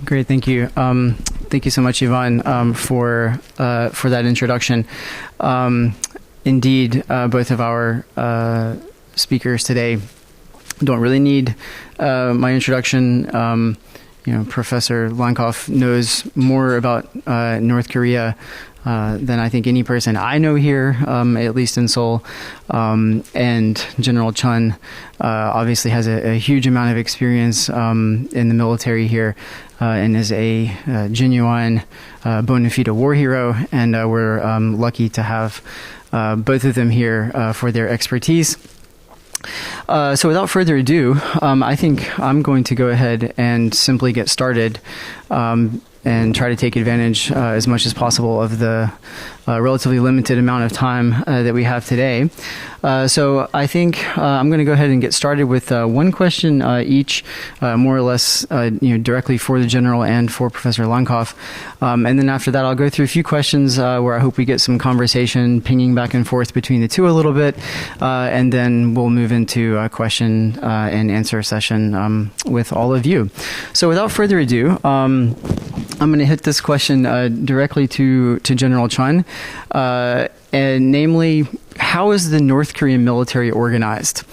Great, thank you. Thank you so much, Yvonne, for that introduction. Indeed, both of our speakers today don't really need my introduction. Professor Lankov knows more about North Korea than I think any person I know here, at least in Seoul. And General Chun obviously has a huge amount of experience in the military here and is a genuine bona fide war hero. And we're lucky to have both of them here for their expertise. So without further ado, I think I'm going to go ahead and simply get started and try to take advantage as much as possible of the relatively limited amount of time that we have today. So I think I'm going to go ahead and get started with one question each, more or less directly for the General and for Professor Lankov. And then after that, I'll go through a few questions where I hope we get some conversation pinging back and forth between the two a little bit. And then we'll move into a question and answer session with all of you. So without further ado, I'm going to hit this question directly to General Chun, and namely, how is the North Korean military organized?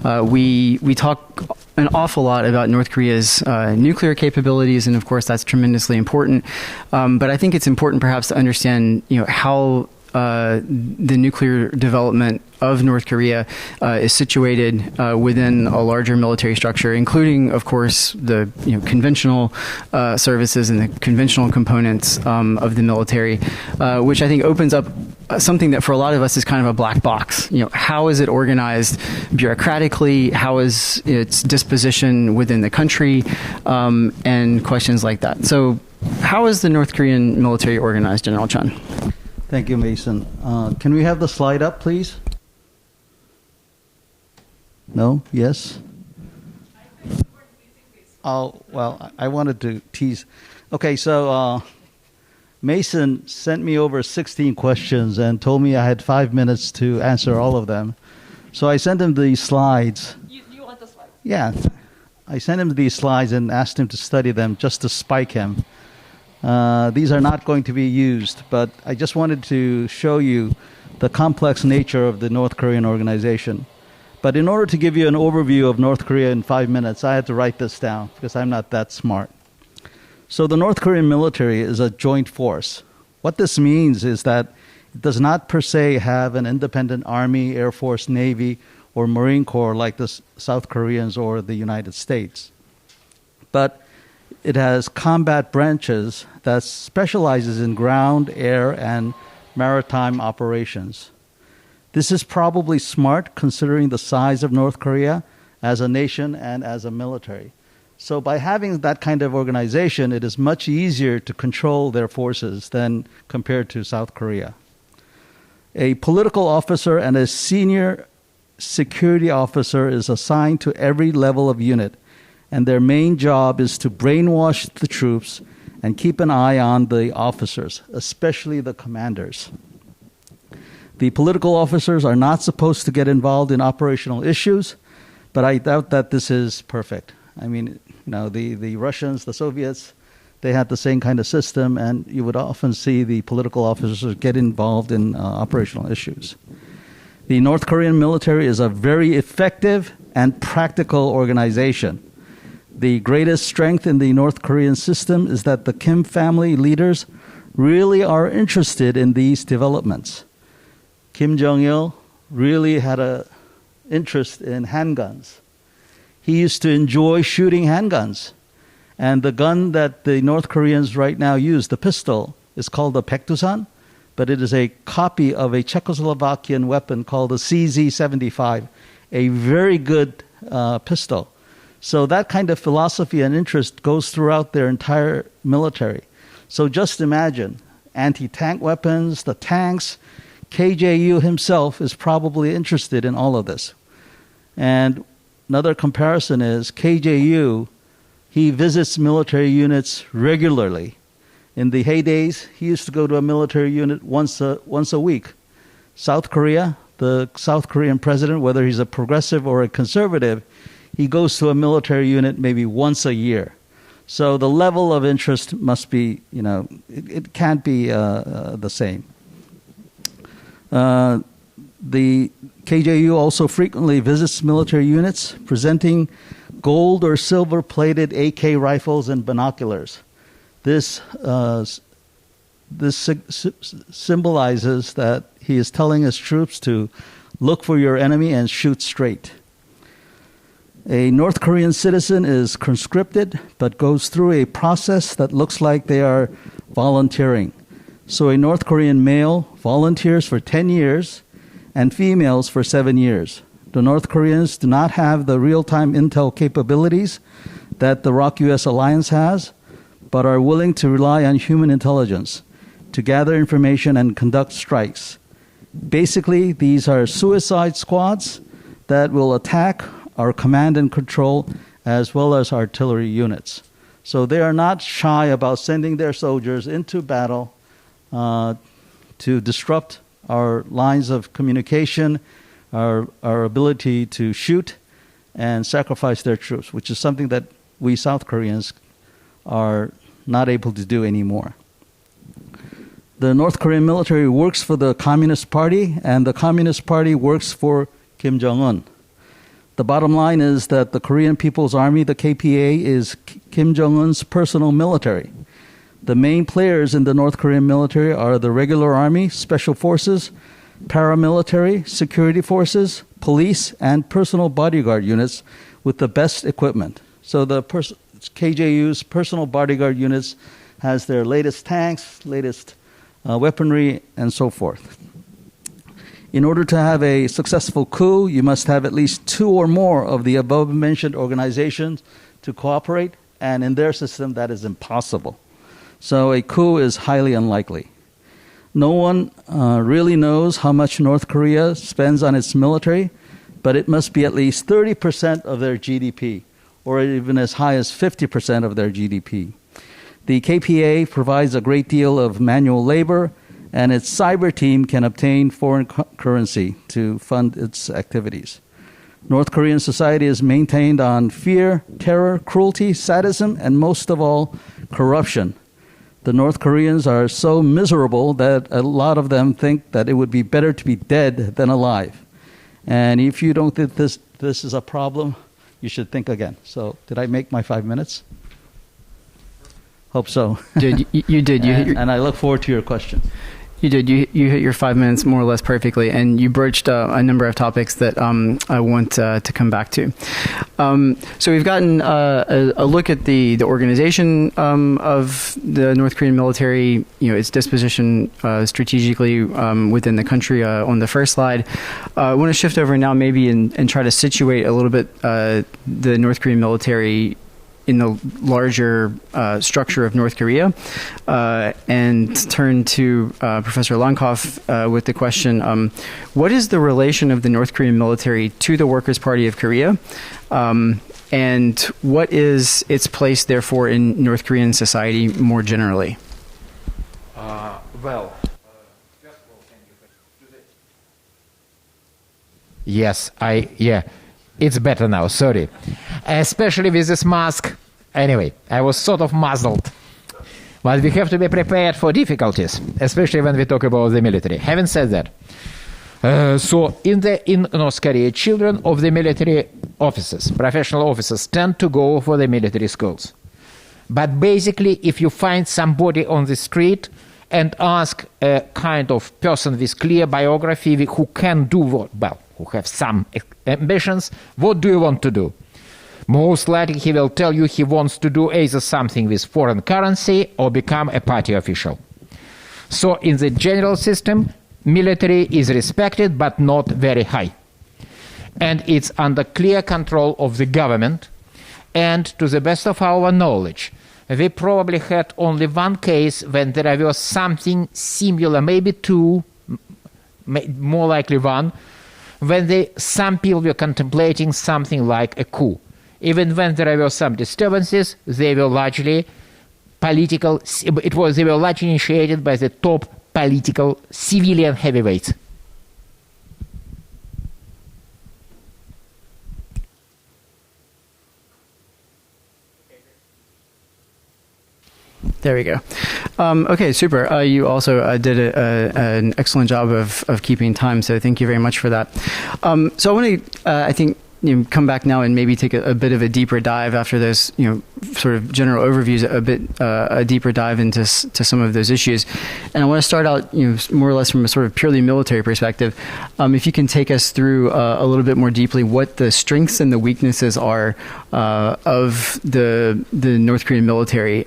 We talk an awful lot about North Korea's nuclear capabilities, and of course that's tremendously important. But I think it's important perhaps to understand, how the nuclear development of North Korea is situated within a larger military structure, including, of course, the conventional services and the conventional components of the military, which I think opens up something that for a lot of us is kind of a black box. How is it organized bureaucratically? How is its disposition within the country? And questions like that. So how is the North Korean military organized, General Chun? Thank you, Mason. Can we have the slide up, please? No? Yes? Oh, well, I wanted to tease. Okay, so Mason sent me over 16 questions and told me I had 5 minutes to answer all of them. So I sent him the slides. You want the slides? Yeah. I sent him these slides and asked him to study them just to spike him. These are not going to be used, but I just wanted to show you the complex nature of the North Korean organization. But in order to give you an overview of North Korea in 5 minutes, I had to write this down because I'm not that smart. So the North Korean military is a joint force. What this means is that it does not per se have an independent army, air force, navy, or Marine Corps like the South Koreans or the United States. But it has combat branches that specializes in ground, air, and maritime operations. This is probably smart considering the size of North Korea as a nation and as a military. So by having that kind of organization, it is much easier to control their forces than compared to South Korea. A political officer and a senior security officer is assigned to every level of unit, and their main job is to brainwash the troops and keep an eye on the officers, especially the commanders. The political officers are not supposed to get involved in operational issues, but I doubt that this is perfect. I mean, the Russians, the Soviets, they had the same kind of system, and you would often see the political officers get involved in operational issues. The North Korean military is a very effective and practical organization. The greatest strength in the North Korean system is that the Kim family leaders really are interested in these developments. Kim Jong-il really had an interest in handguns. He used to enjoy shooting handguns. And the gun that the North Koreans right now use, the pistol, is called the Baekdusan, but it is a copy of a Czechoslovakian weapon called the CZ-75, a very good pistol. So that kind of philosophy and interest goes throughout their entire military. So just imagine, anti-tank weapons, the tanks. KJU himself is probably interested in all of this. And another comparison is KJU, he visits military units regularly. In the heydays, he used to go to a military unit once a week. South Korea, the South Korean president, whether he's a progressive or a conservative, he goes to a military unit maybe once a year. So the level of interest must be, it can't be the same. The KJU also frequently visits military units presenting gold or silver-plated AK rifles and binoculars. This symbolizes that he is telling his troops to look for your enemy and shoot straight. A North Korean citizen is conscripted but goes through a process that looks like they are volunteering. So a North Korean male volunteers for 10 years and females for 7 years. The North Koreans do not have the real-time intel capabilities that the rok-us alliance has, but are willing to rely on human intelligence to gather information and conduct strikes. Basically, these are suicide squads that will attack our command and control as well as artillery units. So they are not shy about sending their soldiers into battle to disrupt our lines of communication, our ability to shoot and sacrifice their troops, which is something that we South Koreans are not able to do anymore. The North Korean military works for the Communist Party, and the Communist Party works for Kim Jong-un. The bottom line is that the Korean People's Army, the KPA, is Kim Jong-un's personal military. The main players in the North Korean military are the regular army, special forces, paramilitary, security forces, police, and personal bodyguard units with the best equipment. So the KJU's personal bodyguard units has their latest tanks, latest weaponry, and so forth. In order to have a successful coup, you must have at least 2 or more of the above-mentioned organizations to cooperate, and in their system, that is impossible. So a coup is highly unlikely. No one really knows how much North Korea spends on its military, but it must be at least 30% of their GDP, or even as high as 50% of their GDP. The KPA provides a great deal of manual labor, and its cyber team can obtain foreign currency to fund its activities. North Korean society is maintained on fear, terror, cruelty, sadism, and most of all, corruption. The North Koreans are so miserable that a lot of them think that it would be better to be dead than alive. And if you don't think this is a problem, you should think again. So, did I make my 5 minutes? Hope so. You did. And I look forward to your question. You did. You hit your 5 minutes more or less perfectly, and you broached a number of topics that I want to come back to. So we've gotten a look at the organization of the North Korean military, its disposition strategically within the country on the first slide. I want to shift over now maybe and try to situate a little bit the North Korean military in the larger structure of North Korea, and turn to Professor Lankov with the question, what is the relation of the North Korean military to the Workers' Party of Korea, and what is its place, therefore, in North Korean society more generally? Yes, it's better now, sorry. Especially with this mask. Anyway, I was sort of muzzled. But we have to be prepared for difficulties, especially when we talk about the military. Having said that, so in North Korea, children of the military officers, professional officers, tend to go for the military schools. But basically, if you find somebody on the street and ask a kind of person with clear biography who can do what, who have some ambitions, what do you want to do? Most likely he will tell you he wants to do either something with foreign currency or become a party official. So in the general system, military is respected but not very high. And it's under clear control of the government. And to the best of our knowledge, we probably had only one case when there was something similar, maybe 2, more likely 1, when some people were contemplating something like a coup. Even when there were some disturbances, they were largely political. They were largely initiated by the top political civilian heavyweights. There we go. Okay, super. You also did an excellent job of keeping time, so thank you very much for that. So I want to, I think, come back now and maybe take a bit of a deeper dive after those, sort of general overviews, a deeper dive into some of those issues. And I want to start out, more or less from a sort of purely military perspective. If you can take us through a little bit more deeply what the strengths and the weaknesses are of the North Korean military,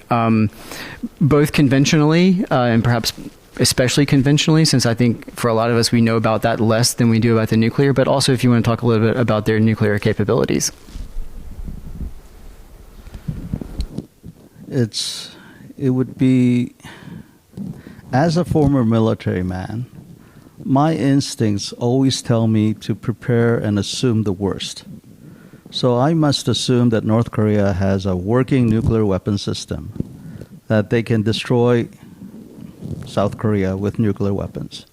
both conventionally and perhaps especially conventionally, since I think for a lot of us, we know about that less than we do about the nuclear, but also if you want to talk a little bit about their nuclear capabilities. It would be, as a former military man, my instincts always tell me to prepare and assume the worst. So I must assume that North Korea has a working nuclear weapon system, that they can destroy South Korea with nuclear weapons,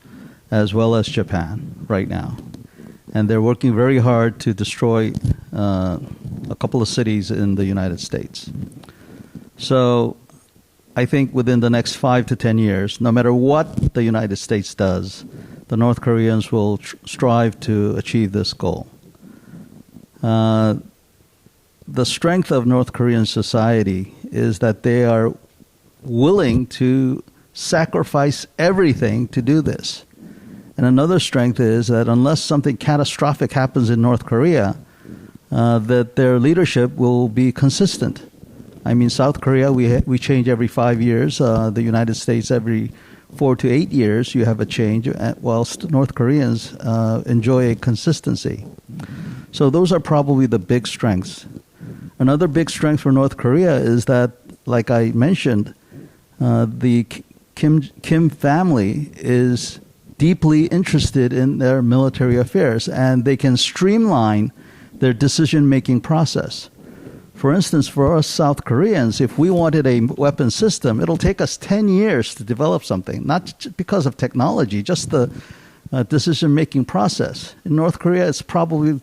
as well as Japan right now. And they're working very hard to destroy a couple of cities in the United States. So I think within the next 5 to 10 years, no matter what the United States does, the North Koreans will strive to achieve this goal. The strength of North Korean society is that they are willing to sacrifice everything to do this. And another strength is that unless something catastrophic happens in North Korea, that their leadership will be consistent. I mean, South Korea, we change every 5 years. The United States, every 4 to 8 years, you have a change, whilst North Koreans enjoy a consistency. So those are probably the big strengths. Another big strength for North Korea is that, like I mentioned, the Kim family is deeply interested in their military affairs, and they can streamline their decision-making process. For instance, for us South Koreans, if we wanted a weapon system, it'll take us 10 years to develop something, not because of technology, just the decision-making process. In North Korea, it's probably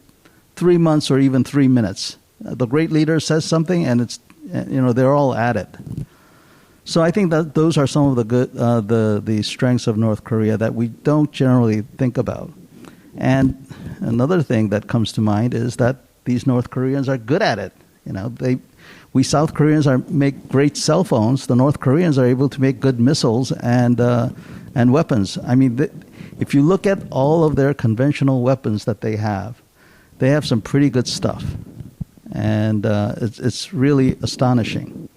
3 months or even 3 minutes. The great leader says something, and it's they're all at it. So I think that those are some of the strengths of North Korea that we don't generally think about. And another thing that comes to mind is that these North Koreans are good at it. We South Koreans make great cell phones. The North Koreans are able to make good missiles and weapons. I mean, if you look at all of their conventional weapons that they have some pretty good stuff, and it's really astonishing.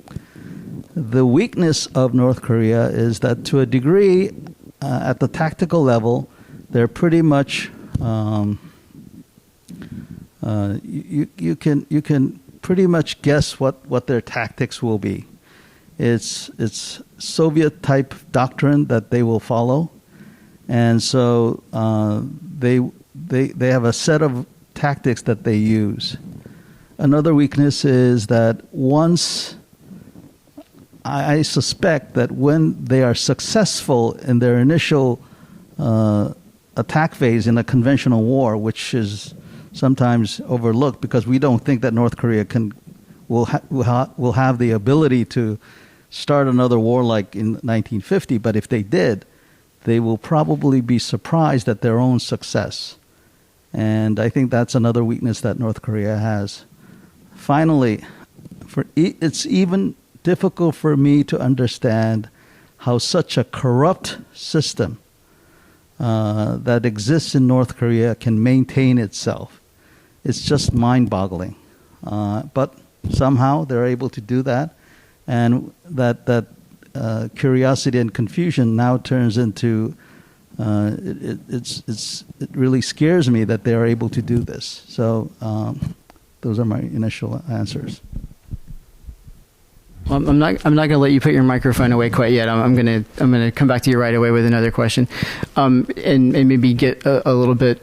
The weakness of North Korea is that, to a degree, at the tactical level, they're pretty much you can pretty much guess what their tactics will be. It's Soviet type doctrine that they will follow, and so they have a set of tactics that they use. Another weakness is that once I suspect that when they are successful in their initial attack phase in a conventional war, which is sometimes overlooked because we don't think that North Korea will have the ability to start another war like in 1950. But if they did, they will probably be surprised at their own success. And I think that's another weakness that North Korea has. Finally, it's even difficult for me to understand how such a corrupt system that exists in North Korea can maintain itself. It's just mind-boggling. But somehow they're able to do that, and that curiosity and confusion now turns into it really scares me that they are able to do this. So those are my initial answers. Well, I'm not going to let you put your microphone away quite yet. I'm going to come back to you right away with another question, and maybe get a little bit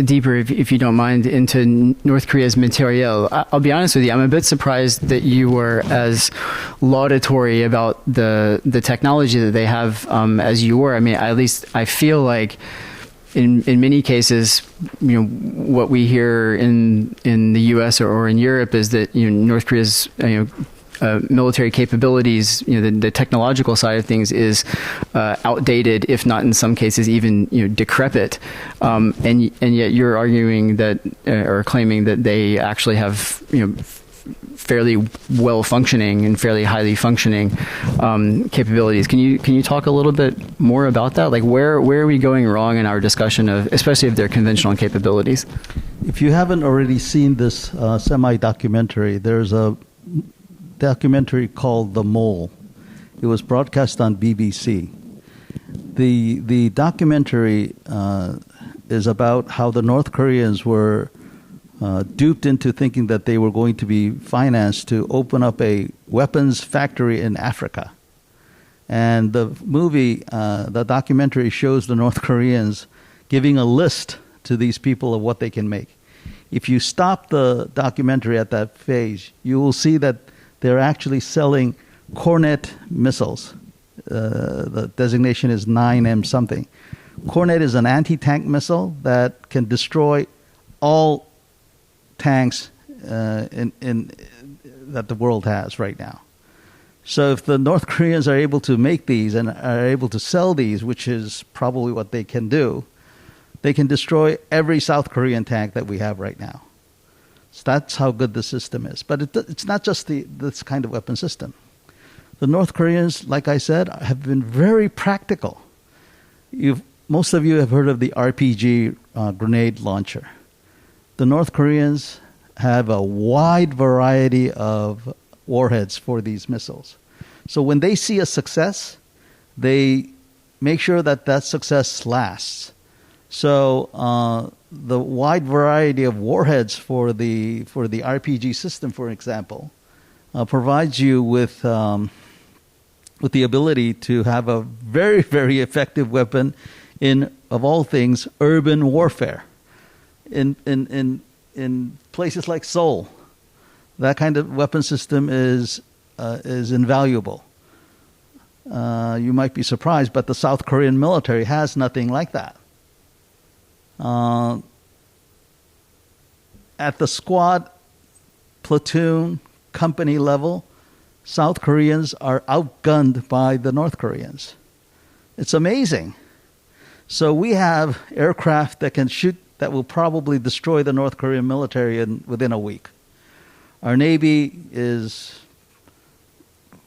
deeper, if you don't mind, into North Korea's materiel. I'll be honest with you, I'm a bit surprised that you were as laudatory about the technology that they have as you were. I mean, at least I feel like in many cases, what we hear in the U.S. or in Europe is that North Korea's military capabilities, the technological side of things is outdated, if not in some cases even decrepit, and yet you're arguing that or claiming that they actually have fairly well functioning and fairly highly functioning capabilities. Can you talk a little bit more about that? Like where are we going wrong in our discussion of, especially of their conventional capabilities? If you haven't already seen this semi-documentary, there's a documentary called The Mole. It was broadcast on BBC. The documentary is about how the North Koreans were duped into thinking that they were going to be financed to open up a weapons factory in Africa. And the movie, the documentary shows the North Koreans giving a list to these people of what they can make. If you stop the documentary at that phase, you will see that they're actually selling Cornet missiles. The designation is 9M something. Cornet is an anti-tank missile that can destroy all tanks that the world has right now. So if the North Koreans are able to make these and are able to sell these, which is probably what they can do, they can destroy every South Korean tank that we have right now. So that's how good the system is. But it's not just this kind of weapon system. The North Koreans, like I said, have been very practical. Most of you have heard of the RPG grenade launcher. The North Koreans have a wide variety of warheads for these missiles. So when they see a success, they make sure that that success lasts. So the wide variety of warheads for the RPG system, for example, provides you with the ability to have a very, very effective weapon in, of all things, urban warfare. In places like Seoul, that kind of weapon system is invaluable. You might be surprised, but the South Korean military has nothing like that. At the squad, platoon, company level, South Koreans are outgunned by the North Koreans. It's amazing. So we have aircraft that can shoot, that will probably destroy the North Korean military within a week. Our Navy is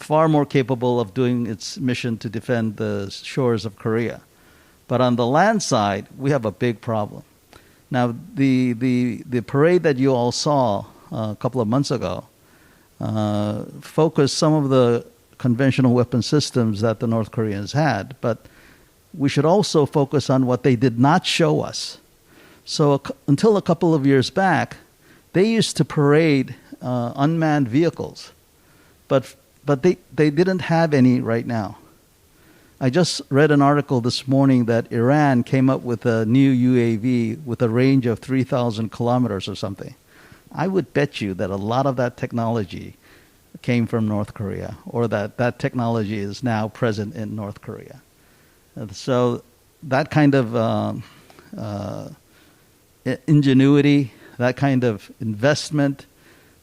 far more capable of doing its mission to defend the shores of Korea. But on the land side, we have a big problem. Now, the parade that you all saw a couple of months ago focused some of the conventional weapon systems that the North Koreans had, but we should also focus on what they did not show us. So until a couple of years back, they used to parade unmanned vehicles, but they didn't have any right now. I just read an article this morning that Iran came up with a new UAV with a range of 3,000 kilometers or something. I would bet you that a lot of that technology came from North Korea, or that technology is now present in North Korea. And so that kind of ingenuity, that kind of investment,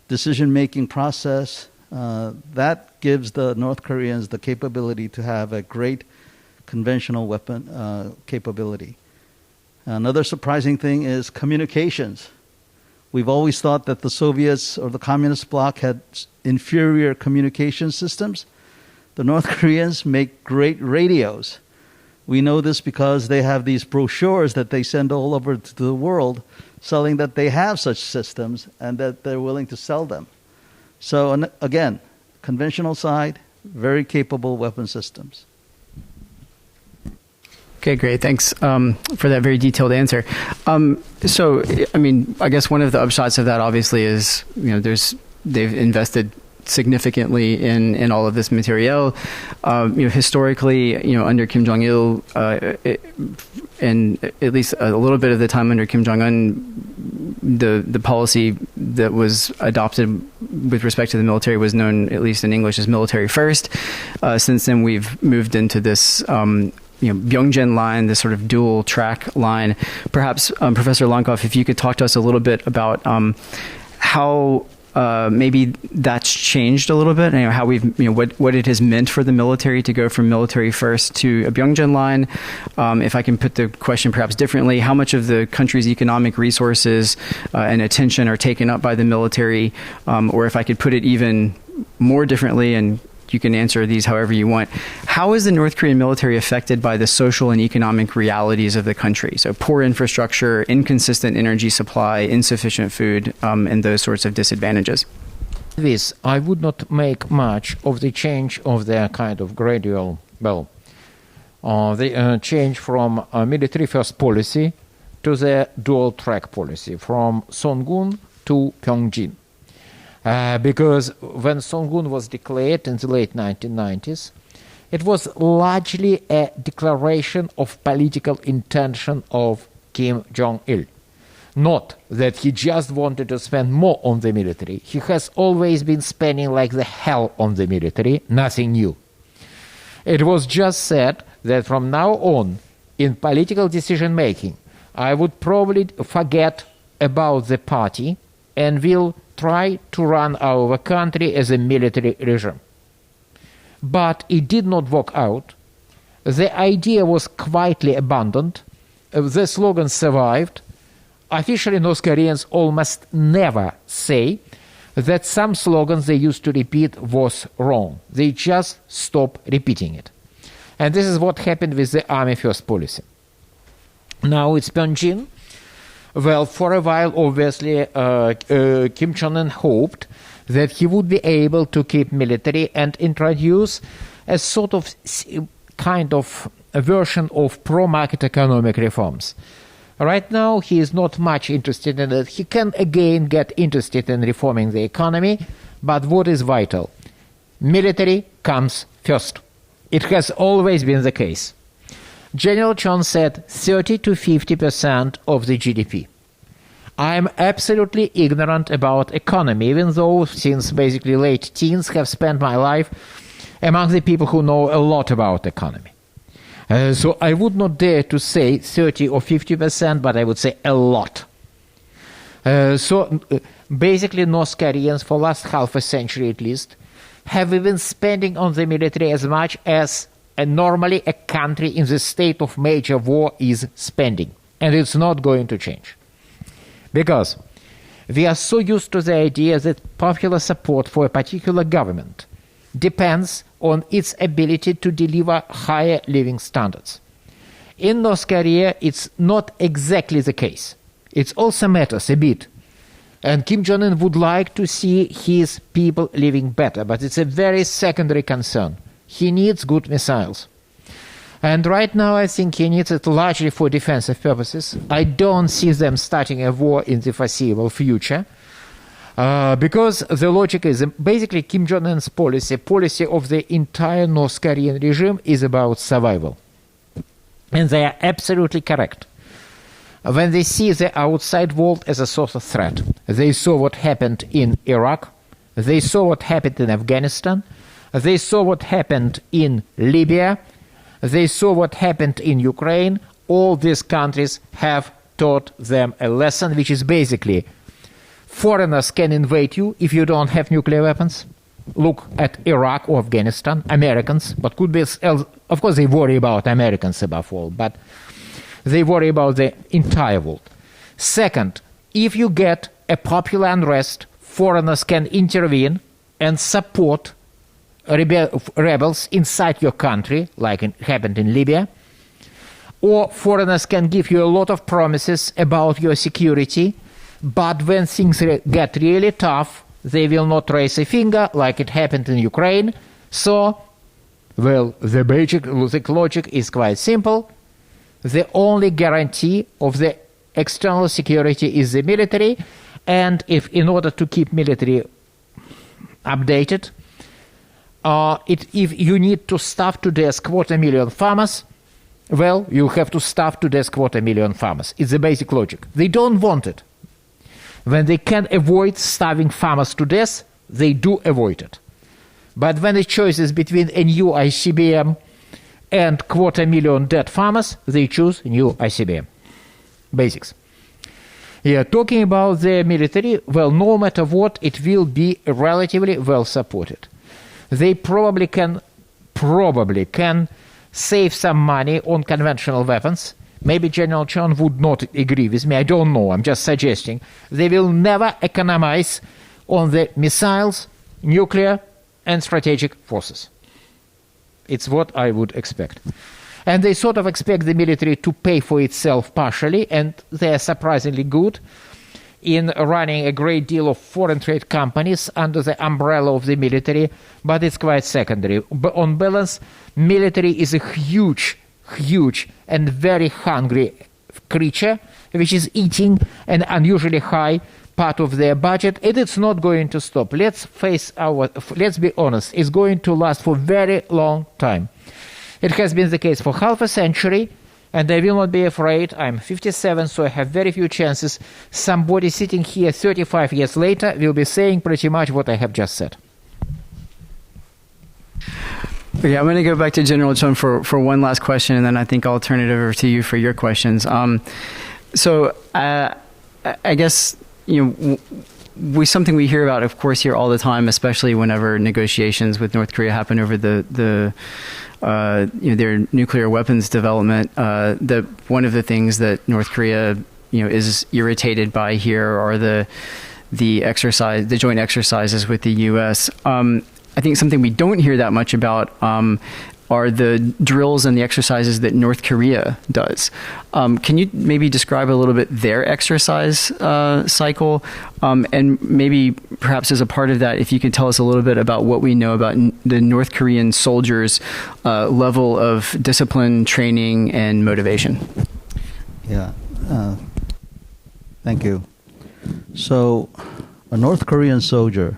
decision-making process, that gives the North Koreans the capability to have a great conventional weapon capability. Another surprising thing is communications. We've always thought that the Soviets or the Communist bloc had inferior communication systems. The North Koreans make great radios. We know this because they have these brochures that they send all over to the world selling that they have such systems and that they're willing to sell them. So again, conventional side, very capable weapon systems. Okay, great. Thanks for that very detailed answer. So, I mean, I guess one of the upshots of that obviously is, they've invested significantly in all of this materiel. Historically, under Kim Jong-il, and at least a little bit of the time under Kim Jong-un, the policy that was adopted with respect to the military was known, at least in English, as military first. Since then, we've moved into this Byungjen line, this sort of dual track line. Perhaps, Professor Lankov, if you could talk to us a little bit about how maybe that's changed a little bit, how we've, what it has meant for the military to go from military first to a Byungjen line. If I can put the question perhaps differently, how much of the country's economic resources and attention are taken up by the military, or if I could put it even more differently, and you can answer these however you want. How is the North Korean military affected by the social and economic realities of the country? So poor infrastructure, inconsistent energy supply, insufficient food, and those sorts of disadvantages. This, I would not make much of the change of their kind of gradual, the change from military first policy to the dual track policy, from Songun to Pyongyang. Because when Songun was declared in the late 1990s, it was largely a declaration of political intention of Kim Jong-il. Not that he just wanted to spend more on the military. He has always been spending like the hell on the military, nothing new. It was just said that from now on, in political decision-making, I would probably forget about the party and will try to run our country as a military regime. But it did not work out. The idea was quietly abandoned. The slogan survived. Officially, North Koreans almost never say that some slogans they used to repeat was wrong. They just stop repeating it. And this is what happened with the Army First policy. Now it's Pyongyang. Well, for a while, obviously, Kim Jong-un hoped that he would be able to keep military and introduce a sort of kind of a version of pro-market economic reforms. Right now, he is not much interested in it. He can again get interested in reforming the economy, but what is vital? Military comes first. It has always been the case. General Chun said 30 to 50% of the GDP. I am absolutely ignorant about economy, even though since basically late teens have spent my life among the people who know a lot about economy. So I would not dare to say 30 or 50%, but I would say a lot. Basically North Koreans for last half a century at least have been spending on the military as much as normally a country in the state of major war is spending. And it's not going to change. Because we are so used to the idea that popular support for a particular government depends on its ability to deliver higher living standards. In North Korea, it's not exactly the case. It also matters a bit. And Kim Jong-un would like to see his people living better, but it's a very secondary concern. He needs good missiles. And right now I think he needs it largely for defensive purposes. I don't see them starting a war in the foreseeable future. Because the logic is basically Kim Jong-un's policy of the entire North Korean regime is about survival. And they are absolutely correct. When they see the outside world as a source of threat, they saw what happened in Iraq, they saw what happened in Afghanistan, they saw what happened in Libya, they saw what happened in Ukraine. All these countries have taught them a lesson, which is basically foreigners can invade you if you don't have nuclear weapons. Look at Iraq or Afghanistan, Americans, but could be, of course they worry about Americans above all, but they worry about the entire world. Second, if you get a popular unrest, foreigners can intervene and support rebels inside your country, like it happened in Libya, or foreigners can give you a lot of promises about your security, but when things get really tough, they will not raise a finger, like it happened in Ukraine. So, well, the basic logic is quite simple. The only guarantee of the external security is the military, and if in order to keep military updated, if you need to starve to death 250,000 farmers, well, you have to starve to death 250,000 farmers. It's the basic logic. They don't want it. When they can avoid starving farmers to death, they do avoid it. But when the choice is between a new ICBM and 250,000 dead farmers, they choose new ICBM. Basics. Yeah, talking about the military, well, no matter what, it will be relatively well supported. They probably can save some money on conventional weapons. Maybe General Chun would not agree with me. I don't know. I'm just suggesting. They will never economize on the missiles, nuclear, and strategic forces. It's what I would expect. And they sort of expect the military to pay for itself partially, and they are surprisingly good in running a great deal of foreign trade companies under the umbrella of the military, but it's quite secondary. But on balance, military is a huge and very hungry creature, which is eating an unusually high part of their budget, and it's not going to stop. Let's be honest, it's going to last for a very long time. It has been the case for half a century, and I will not be afraid. I'm 57, so I have very few chances. Somebody sitting here 35 years later will be saying pretty much what I have just said. Okay, I'm going to go back to General Chun for one last question, and then I think I'll turn it over to you for your questions. So I guess, something we hear about, of course, here all the time, especially whenever negotiations with North Korea happen over their nuclear weapons development. That one of the things that North Korea, is irritated by here are the joint exercises with the U.S. I think something we don't hear that much about are the drills and the exercises that North Korea does. Can you maybe describe a little bit their exercise cycle? And maybe perhaps as a part of that, if you could tell us a little bit about what we know about the North Korean soldiers' level of discipline, training, and motivation. Yeah. Thank you. So a North Korean soldier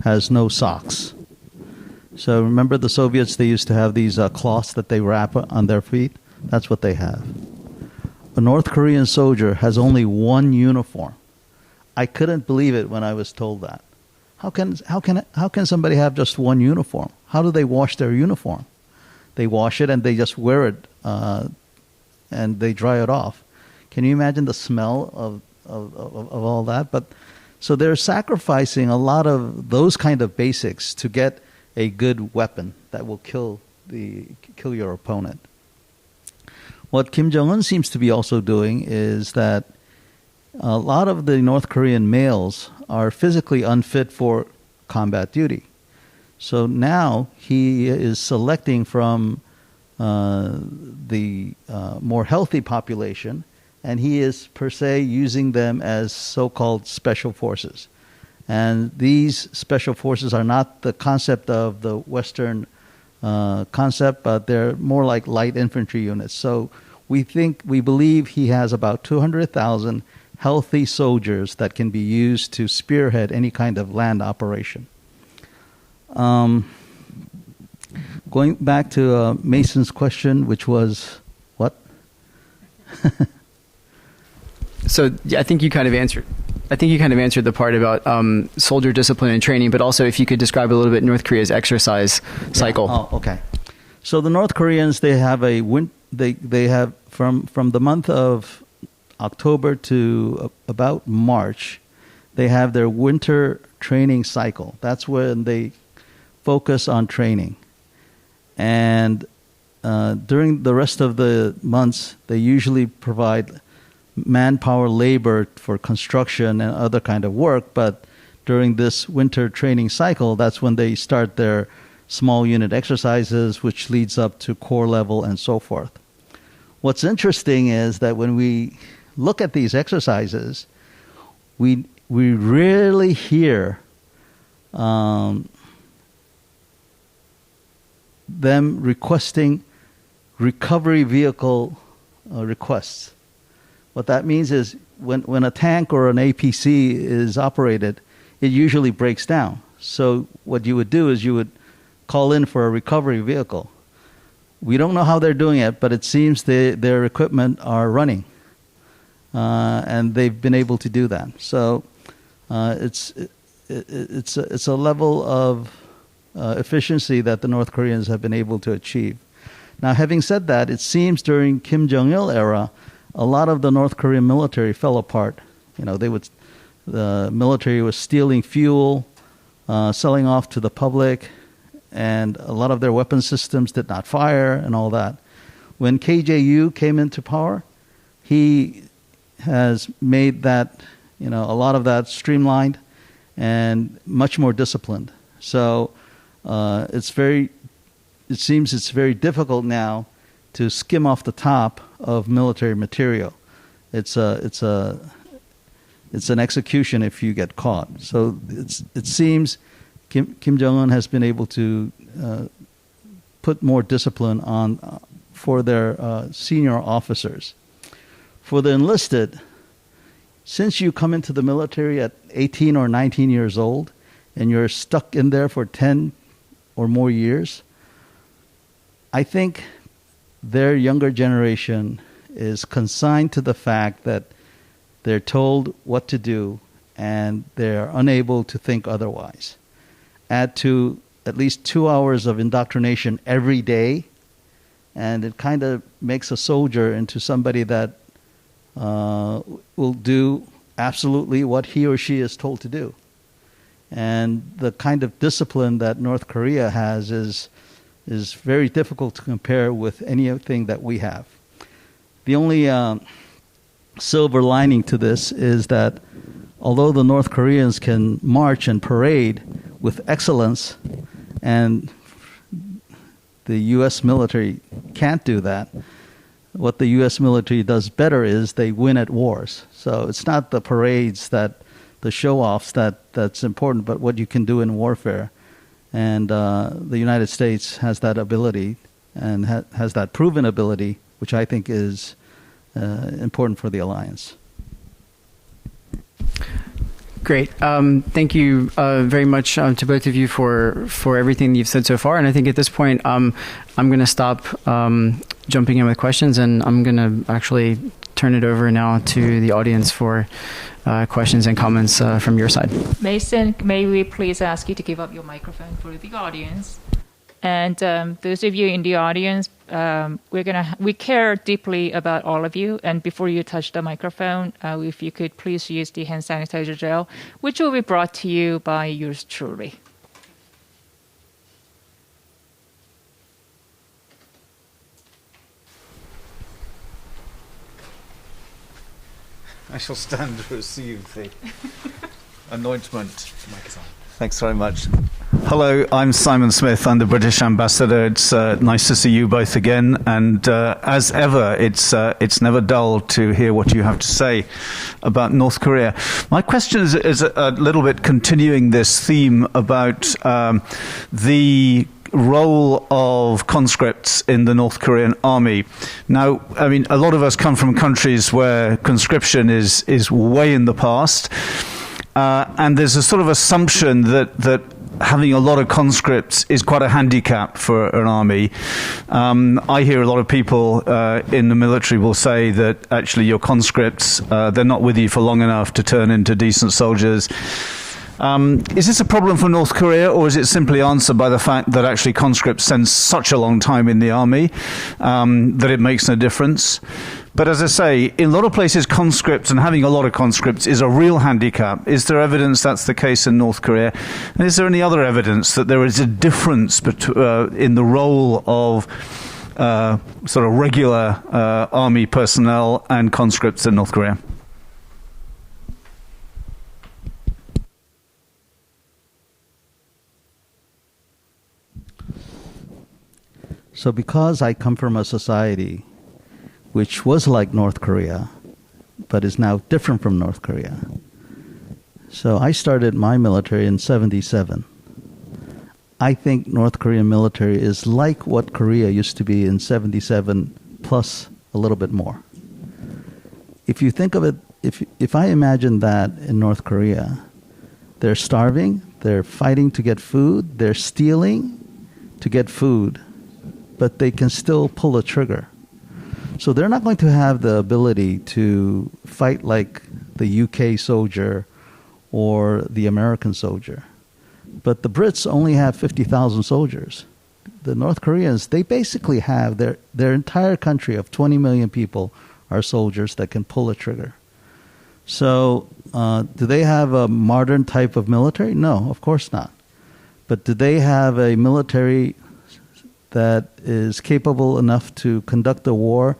has no socks. So remember the Soviets, they used to have these cloths that they wrap on their feet? That's what they have. A North Korean soldier has only one uniform. I couldn't believe it when I was told that. How can somebody have just one uniform? How do they wash their uniform? They wash it and they just wear it and they dry it off. Can you imagine the smell of all that? But so they're sacrificing a lot of those kind of basics to get a good weapon that will kill your opponent. What Kim Jong-un seems to be also doing is that a lot of the North Korean males are physically unfit for combat duty. So now he is selecting from the more healthy population, and he is per se using them as so-called special forces. And these special forces are not the concept of the Western concept, but they're more like light infantry units. So we believe he has about 200,000 healthy soldiers that can be used to spearhead any kind of land operation. Going back to Mason's question, which was what? So I think you kind of answered the part about soldier discipline and training, but also if you could describe a little bit North Korea's exercise cycle. Oh, okay. So the North Koreans, they have they have from the month of October to about March, they have their winter training cycle. That's when they focus on training. And during the rest of the months, they usually provide manpower labor for construction and other kind of work, but during this winter training cycle, that's when they start their small unit exercises, which leads up to corps level and so forth. What's interesting is that when we look at these exercises, we rarely hear them requesting recovery vehicle requests. What that means is when a tank or an APC is operated, it usually breaks down. So what you would do is you would call in for a recovery vehicle. We don't know how they're doing it, but it seems their equipment are running, and they've been able to do that. So it's a level of efficiency that the North Koreans have been able to achieve. Now, having said that, it seems during Kim Jong-il era, a lot of the North Korean military fell apart The military was stealing fuel, selling off to the public, and a lot of their weapon systems did not fire and all that. When KJU came into power, he has made that, a lot of that streamlined and much more disciplined. So it seems it's very difficult now to skim off the top of military material. It's an execution if you get caught. So it seems Kim Jong-un has been able to put more discipline on for their senior officers. For the enlisted, since you come into the military at 18 or 19 years old and you're stuck in there for 10 or more years, I think their younger generation is consigned to the fact that they're told what to do and they're unable to think otherwise. Add to at least 2 hours of indoctrination every day, and it kind of makes a soldier into somebody that will do absolutely what he or she is told to do. And the kind of discipline that North Korea has is very difficult to compare with anything that we have. The only silver lining to this is that although the North Koreans can march and parade with excellence, and the U.S. military can't do that, what the U.S. military does better is they win at wars. So it's not the parades, the show-offs that's important, but what you can do in warfare. And the United States has that ability and has that proven ability, which I think is important for the alliance. Great. Thank you very much to both of you for everything you've said so far. And I think at this point, I'm going to stop jumping in with questions, and I'm going to actually turn it over now to the audience for questions and comments from your side. Mason, may we please ask you to give up your microphone for the audience? And those of you in the audience, we care deeply about all of you. And before you touch the microphone, if you could please use the hand sanitizer gel, which will be brought to you by yours truly. I shall stand to receive the anointment. Thanks very much. Hello, I'm Simon Smith. I'm the British ambassador. It's nice to see you both again. And as ever, it's never dull to hear what you have to say about North Korea. My question is a little bit continuing this theme about the role of conscripts in the North Korean army. Now, I mean, a lot of us come from countries where conscription is way in the past, and there's a sort of assumption that having a lot of conscripts is quite a handicap for an army. I hear a lot of people in the military will say that actually your conscripts, they're not with you for long enough to turn into decent soldiers. Is this a problem for North Korea, or is it simply answered by the fact that actually conscripts spend such a long time in the army that it makes no difference? But as I say, in a lot of places, conscripts and having a lot of conscripts is a real handicap. Is there evidence that's the case in North Korea? And is there any other evidence that there is a difference in the role of sort of regular army personnel and conscripts in North Korea? So because I come from a society which was like North Korea, but is now different from North Korea. So I started my military in 1977. I think North Korean military is like what Korea used to be in 1977, plus a little bit more. If you think of it, if I imagine that in North Korea, they're starving, they're fighting to get food, they're stealing to get food, but they can still pull a trigger. So they're not going to have the ability to fight like the UK soldier or the American soldier. But the Brits only have 50,000 soldiers. The North Koreans, they basically have their entire country of 20 million people are soldiers that can pull a trigger. So, do they have a modern type of military? No, of course not. But do they have a military that is capable enough to conduct a war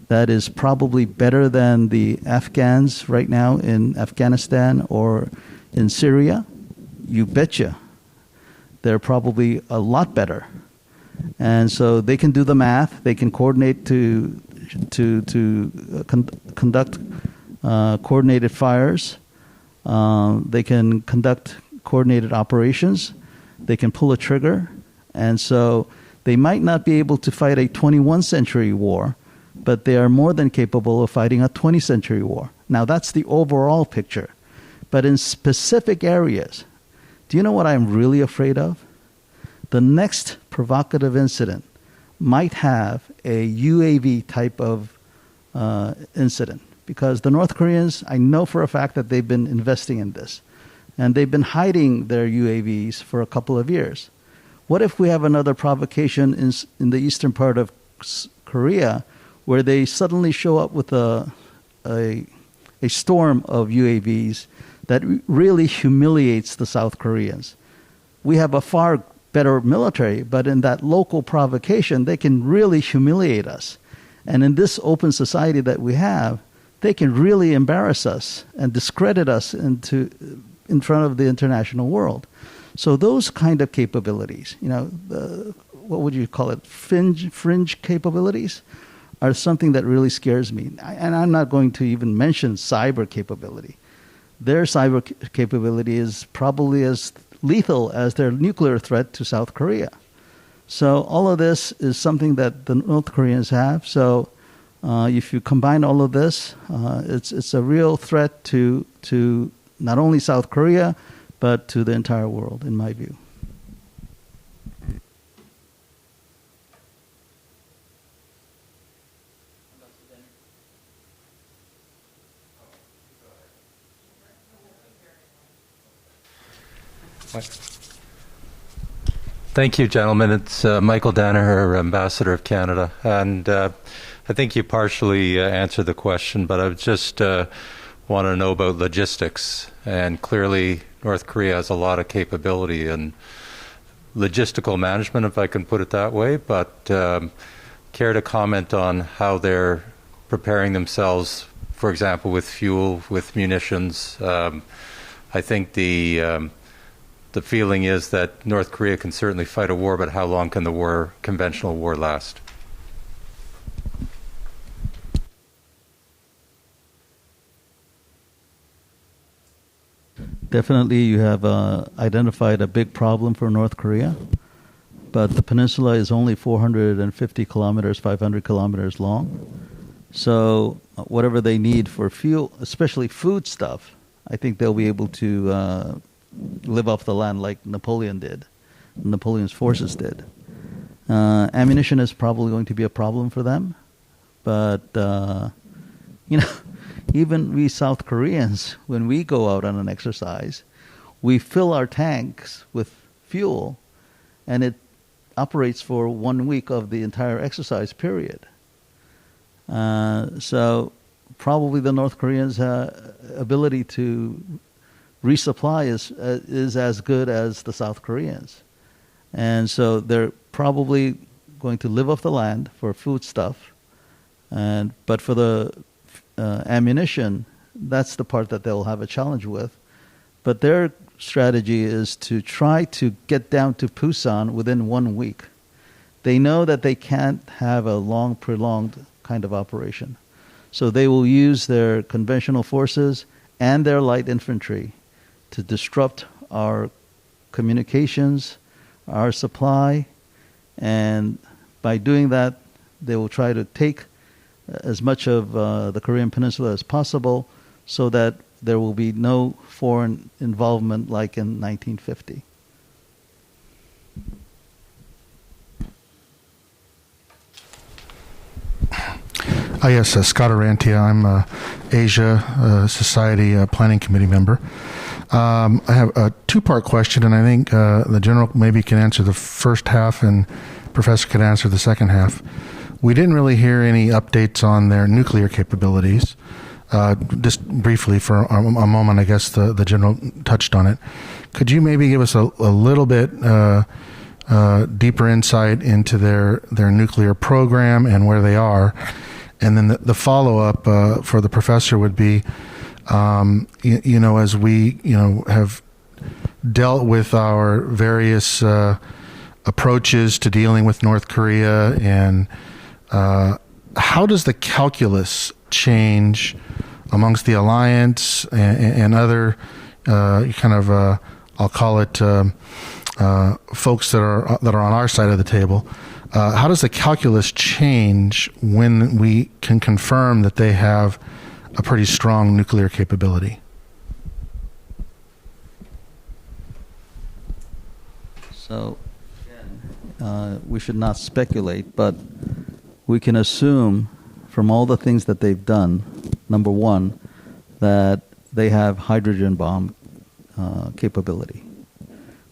that is probably better than the Afghans right now in Afghanistan or in Syria? You betcha. They're probably a lot better. And so they can do the math. They can coordinate to conduct coordinated fires. They can conduct coordinated operations. They can pull a trigger. And so they might not be able to fight a 21st century war, but they are more than capable of fighting a 20th century war. Now, that's the overall picture. But in specific areas, do you know what I'm really afraid of? The next provocative incident might have a UAV type of incident, because the North Koreans, I know for a fact that they've been investing in this, and they've been hiding their UAVs for a couple of years. What if we have another provocation in the eastern part of Korea, where they suddenly show up with a storm of UAVs that really humiliates the South Koreans? We have a far better military, but in that local provocation, they can really humiliate us. And in this open society that we have, they can really embarrass us and discredit us in front of the international world. So those kind of capabilities, what would you call it, fringe capabilities, are something that really scares me. And I'm not going to even mention cyber capability. Their cyber capability is probably as lethal as their nuclear threat to South Korea. So all of this is something that the North Koreans have. So if you combine all of this, it's a real threat to not only South Korea, but to the entire world, in my view. Thank you, gentlemen. It's Michael Danaher, Ambassador of Canada. And I think you partially answered the question, but I just want to know about logistics. And clearly, North Korea has a lot of capability in logistical management, if I can put it that way. But care to comment on how they're preparing themselves, for example, with fuel, with munitions? I think the feeling is that North Korea can certainly fight a war, but how long can the conventional war last? Definitely, you have identified a big problem for North Korea, but the peninsula is only 450 kilometers, 500 kilometers long. So whatever they need for fuel, especially food stuff, I think they'll be able to live off the land like Napoleon did, Napoleon's forces did. Ammunition is probably going to be a problem for them, but even we South Koreans, when we go out on an exercise, we fill our tanks with fuel, and it operates for 1 week of the entire exercise period. So probably the North Koreans' ability to resupply is as good as the South Koreans. And so they're probably going to live off the land for food stuff. But for the ammunition, that's the part that they'll have a challenge with. But their strategy is to try to get down to Busan within 1 week. They know that they can't have a long, prolonged kind of operation. So they will use their conventional forces and their light infantry to disrupt our communications, our supply, and by doing that, they will try to take as much of the Korean Peninsula as possible so that there will be no foreign involvement like in 1950. Yes, Scott Arantia. I'm a Asia Society Planning Committee member. I have a two-part question, and I think the General maybe can answer the first half and Professor can answer the second half. We didn't really hear any updates on their nuclear capabilities. just briefly for a moment, I guess the general touched on it. Could you maybe give us a little bit deeper insight into their nuclear program and where they are? And then the follow-up for the professor would be, as we, have dealt with our various approaches to dealing with North Korea, and how does the calculus change amongst the alliance and other I'll call it folks that are on our side of the table? How does the calculus change when we can confirm that they have a pretty strong nuclear capability? So, we should not speculate, but we can assume from all the things that they've done, number one, that they have hydrogen bomb capability,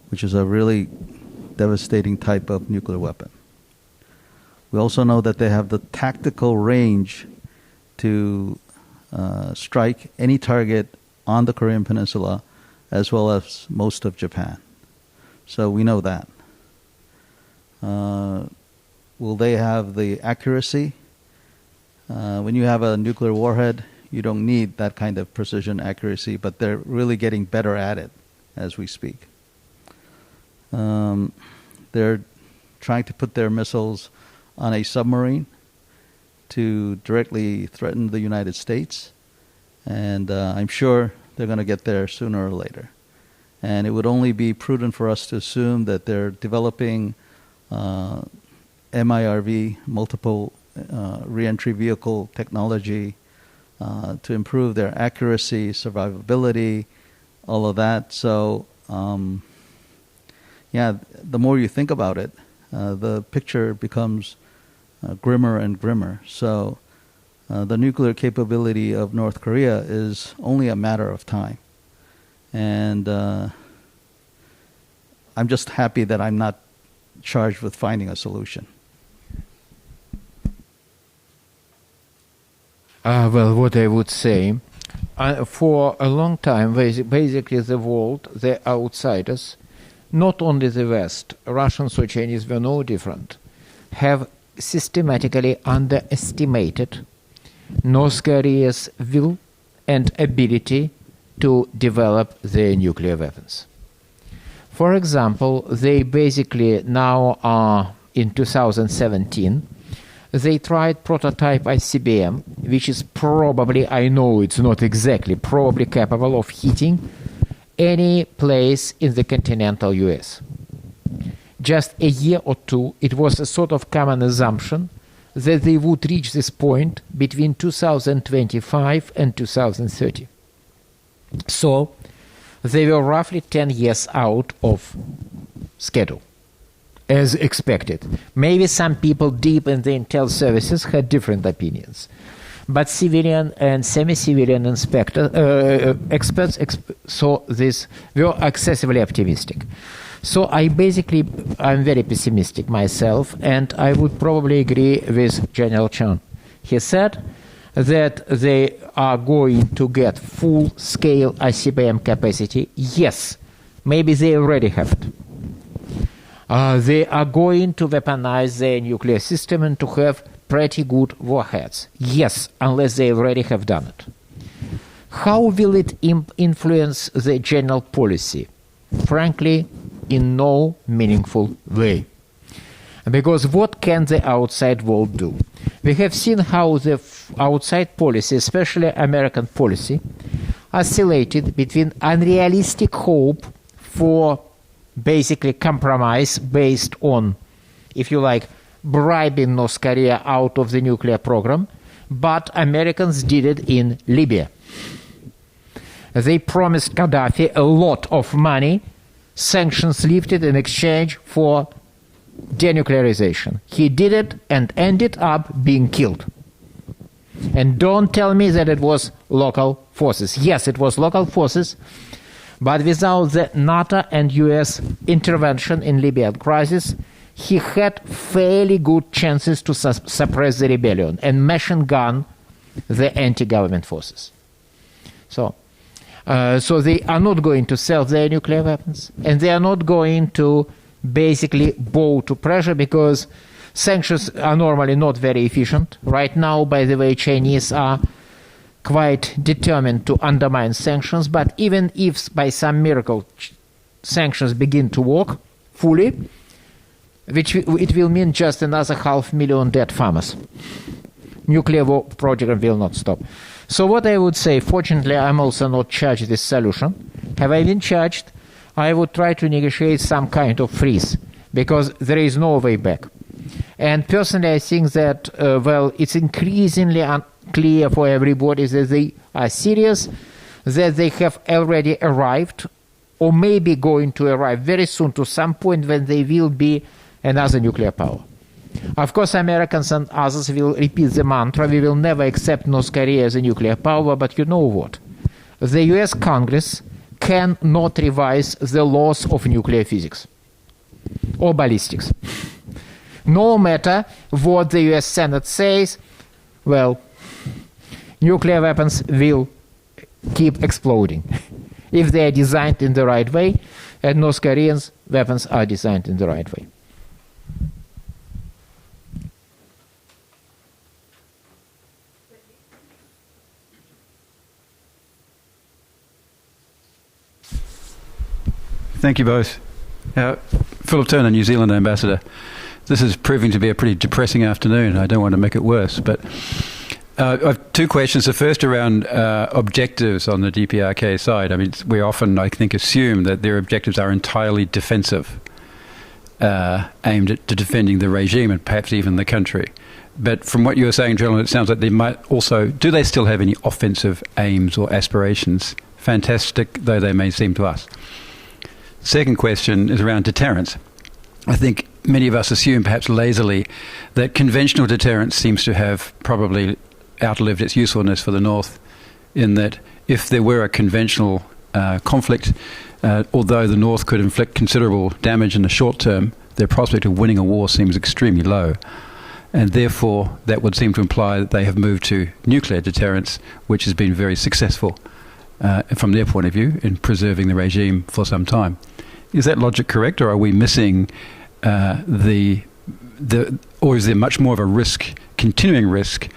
which is a really devastating type of nuclear weapon. We also know that they have the tactical range to strike any target on the Korean Peninsula as well as most of Japan. So we know that. Will they have the accuracy? When you have a nuclear warhead, you don't need that kind of precision accuracy, but they're really getting better at it as we speak. They're trying to put their missiles on a submarine to directly threaten the United States, and I'm sure they're going to get there sooner or later. And it would only be prudent for us to assume that they're developing MIRV, multiple reentry vehicle technology, to improve their accuracy, survivability, all of that. So, the more you think about it, the picture becomes grimmer and grimmer. So, the nuclear capability of North Korea is only a matter of time. And I'm just happy that I'm not charged with finding a solution. Well, what I would say, for a long time, basically the world, the outsiders, not only the West, Russians or Chinese were no different, have systematically underestimated North Korea's will and ability to develop their nuclear weapons. For example, they basically now are in 2017, they tried prototype ICBM, which is probably, I know it's not exactly, probably capable of hitting any place in the continental US. Just a year or two, it was a sort of common assumption that they would reach this point between 2025 and 2030. So they were roughly 10 years out of schedule, as expected. Maybe some people deep in the intel services had different opinions. But civilian and semi-civilian experts saw this, were excessively optimistic. So I'm very pessimistic myself, and I would probably agree with General Chun. He said that they are going to get full-scale ICBM capacity. Yes, maybe they already have it. They are going to weaponize their nuclear system and to have pretty good warheads. Yes, unless they already have done it. How will it influence the general policy? Frankly, in no meaningful way. Because what can the outside world do? We have seen how the outside policy, especially American policy, oscillated between unrealistic hope for basically compromise based on, if you like, bribing North Korea out of the nuclear program, but Americans did it in Libya. They promised Gaddafi a lot of money, sanctions lifted in exchange for denuclearization. He did it and ended up being killed. And don't tell me that it was local forces. Yes, it was local forces, but without the NATO and US intervention in Libyan crisis, he had fairly good chances to suppress the rebellion. And machine gun the anti-government forces. So they are not going to sell their nuclear weapons, and they are not going to basically bow to pressure, because sanctions are normally not very efficient. Right now, by the way, Chinese are quite determined to undermine sanctions, but even if by some miracle sanctions begin to work fully, it will mean just another 500,000 dead farmers. Nuclear war program will not stop. So what I would say, fortunately, I'm also not charged this solution. Have I been charged? I would try to negotiate some kind of freeze, because there is no way back. And personally, I think that, it's increasingly unclear for everybody that they are serious, that they have already arrived, or maybe going to arrive very soon to some point when they will be another nuclear power. Of course, Americans and others will repeat the mantra, we will never accept North Korea as a nuclear power, but you know what? The US Congress cannot revise the laws of nuclear physics or ballistics. No matter what the US Senate says, nuclear weapons will keep exploding if they are designed in the right way, and North Koreans' weapons are designed in the right way. Thank you both. Philip Turner, New Zealand Ambassador. This is proving to be a pretty depressing afternoon. I don't want to make it worse, but I have two questions. The first around objectives on the DPRK side. I mean, we often, I think, assume that their objectives are entirely defensive, aimed at defending the regime and perhaps even the country. But from what you were saying, gentlemen, it sounds like they might also... Do they still have any offensive aims or aspirations, fantastic though they may seem to us? Second question is around deterrence. I think many of us assume, perhaps lazily, that conventional deterrence seems to have probably outlived its usefulness for the North, in that if there were a conventional conflict, although the North could inflict considerable damage in the short term, their prospect of winning a war seems extremely low. And therefore, that would seem to imply that they have moved to nuclear deterrence, which has been very successful from their point of view in preserving the regime for some time. Is that logic correct, or are we missing or is there much more of a risk, continuing risk,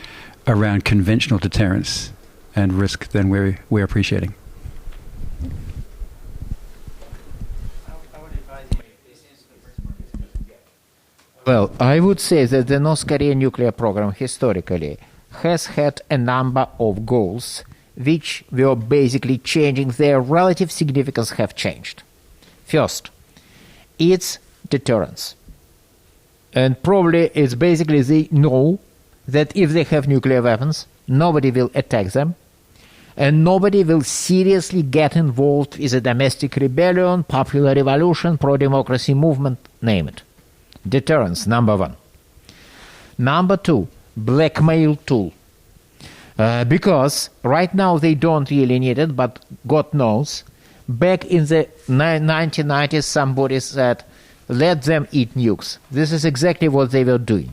around conventional deterrence and risk than we're appreciating? Well, I would say that the North Korean nuclear program historically has had a number of goals which were basically changing. Their relative significance have changed. First, it's deterrence. And probably it's basically they know that if they have nuclear weapons, nobody will attack them, and nobody will seriously get involved with a domestic rebellion, popular revolution, pro-democracy movement, name it. Deterrence, number one. Number two, blackmail tool. Because right now they don't really need it, but God knows, back in the 1990s, somebody said, let them eat nukes. This is exactly what they were doing.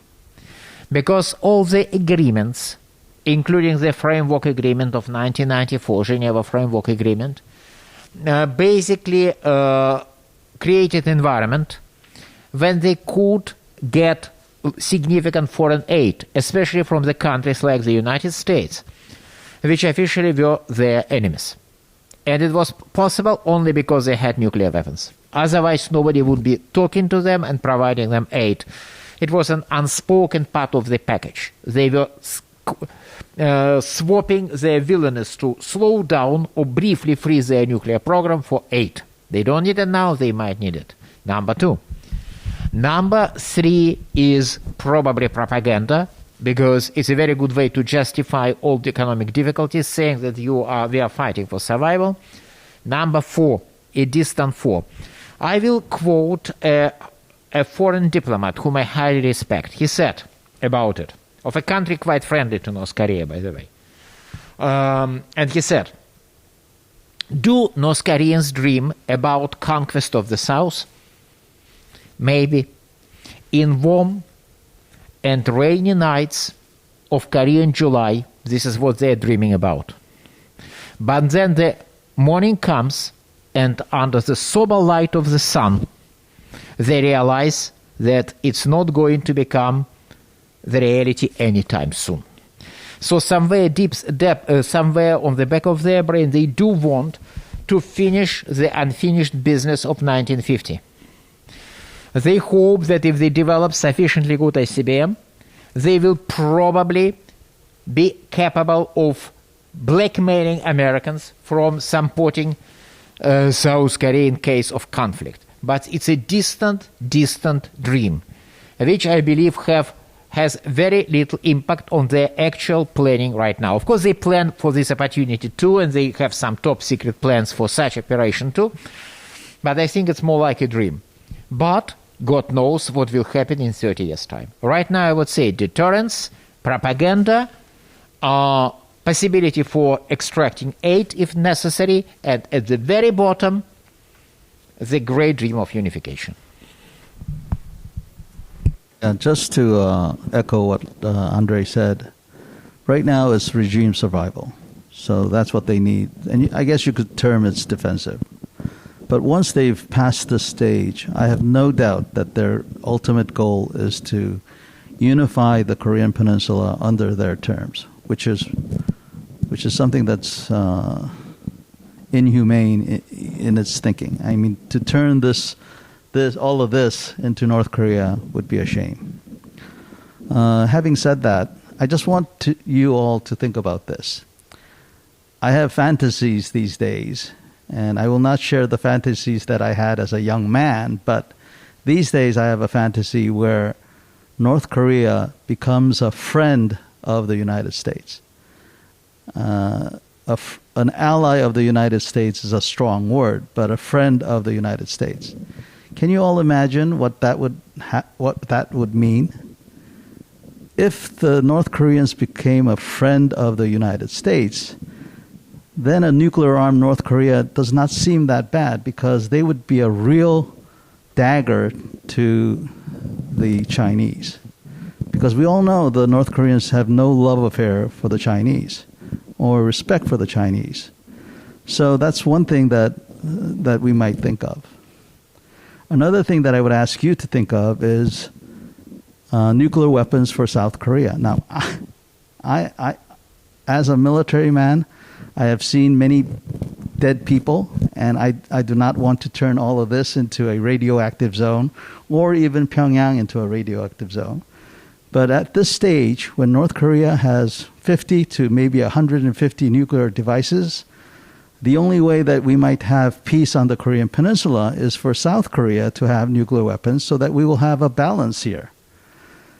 Because all the agreements, including the framework agreement of 1994, Geneva Framework Agreement, basically created environment when they could get significant foreign aid, especially from the countries like the United States, which officially were their enemies. And it was possible only because they had nuclear weapons. Otherwise, nobody would be talking to them and providing them aid. It was an unspoken part of the package. They were swapping their willingness to slow down or briefly freeze their nuclear program for aid. They don't need it now, they might need it. Number two. Number three is probably propaganda, because it's a very good way to justify all the economic difficulties, saying that we are fighting for survival. Number four, a distant foe. I will quote a foreign diplomat whom I highly respect. He said about it, of a country quite friendly to North Korea, by the way. And he said, do North Koreans dream about conquest of the South? Maybe. In warm and rainy nights of Korean July This is what they're dreaming about. But then the morning comes, and under the sober light of the sun, they realize that it's not going to become the reality anytime soon. So somewhere somewhere on the back of their brain, they do want to finish the unfinished business of 1950. They hope that if they develop sufficiently good ICBM, they will probably be capable of blackmailing Americans from supporting South Korea in case of conflict. But it's a distant, distant dream, which I believe has very little impact on their actual planning right now. Of course, they plan for this opportunity too, and they have some top secret plans for such operation too. But I think it's more like a dream. But God knows what will happen in 30 years' time. Right now, I would say deterrence, propaganda, possibility for extracting aid if necessary, and at the very bottom, the great dream of unification. Just to echo what Andrei said, right now it's regime survival. So that's what they need. And I guess you could term it's defensive. But once they've passed this stage, I have no doubt that their ultimate goal is to unify the Korean Peninsula under their terms, which is something that's inhumane in its thinking. I mean, to turn all of this into North Korea would be a shame. Having said that, I just want you all to think about this. I have fantasies these days, and I will not share the fantasies that I had as a young man, but these days I have a fantasy where North Korea becomes a friend of the United States. An ally of the United States is a strong word, but a friend of the United States. Can you all imagine what that would mean? If the North Koreans became a friend of the United States, then a nuclear-armed North Korea does not seem that bad, because they would be a real dagger to the Chinese. Because we all know the North Koreans have no love affair for the Chinese or respect for the Chinese. So that's one thing that we might think of. Another thing that I would ask you to think of is nuclear weapons for South Korea. Now, I as a military man, I have seen many dead people, and I do not want to turn all of this into a radioactive zone, or even Pyongyang into a radioactive zone. But at this stage, when North Korea has 50 to maybe 150 nuclear devices, the only way that we might have peace on the Korean Peninsula is for South Korea to have nuclear weapons, so that we will have a balance here.